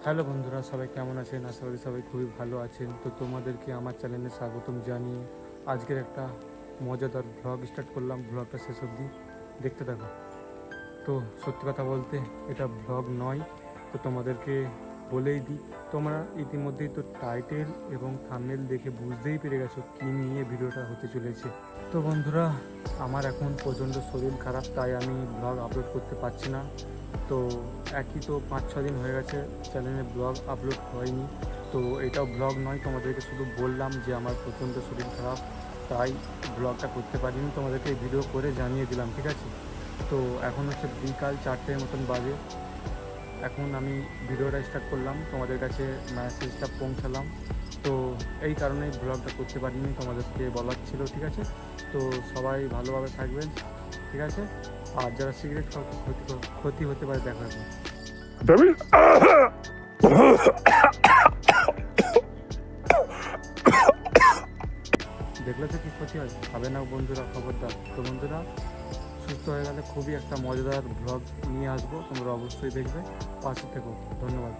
Hello বন্ধুরা, সবাই কেমন আছেন? আশা করি সবাই খুবই ভালো আছেন। তো তোমাদেরকে আমার চ্যানেলে স্বাগতম জানিয়ে আজকের একটা মজাদার ব্লগ স্টার্ট করলাম। ব্লগটা শেষ অবধি দেখতে থাকো। তো সত্যি কথা বলতে এটা ব্লগ নয়, তো তোমাদেরকে বলেই দিই, তোমরা ইতিমধ্যেই তো টাইটেল এবং থাম্বনেল দেখে বুঝতেই পেরে গেছো কী নিয়ে ভিডিওটা হতে চলেছে। তো বন্ধুরা, আমার এখন প্রচণ্ড শরীর খারাপ, তাই আমি ব্লগ আপলোড করতে পারছি না। তো একই তো 5-6 দিন হয়ে গেছে চ্যানেলে ব্লগ আপলোড হয়নি। তো এটাও ব্লগ নয়, তোমাদেরকে শুধু বললাম যে আমার প্রচণ্ড শরীর খারাপ, তাই ব্লগটা করতে পারিনি। তোমাদেরকে ভিডিও করে জানিয়ে দিলাম, ঠিক আছে? তো এখন হচ্ছে বিকাল 4টের মতন বাজে। এখন আমি ভিডিওটা স্টার্ট করলাম, তোমাদের কাছে মেসেজটা পৌঁছালাম। তো এই কারণেই ব্লগটা করতে পারিনি, তোমাদেরকে বলার ছিল, ঠিক আছে? তো সবাই ভালোভাবে থাকবেন, ঠিক আছে? আর যারা সিগারেট খাওয়া ক্ষতি হতে পারে দেখা যাবে। দেখলে তো কি ক্ষতি হয়, খাবে না বন্ধুরা, খবরদার। তো বন্ধুরা, সুস্থ হয়ে গেলে খুবই একটা মজাদার ব্লগ নিয়ে আসবো, তোমরা অবশ্যই দেখবে, পাশে থেকো। ধন্যবাদ।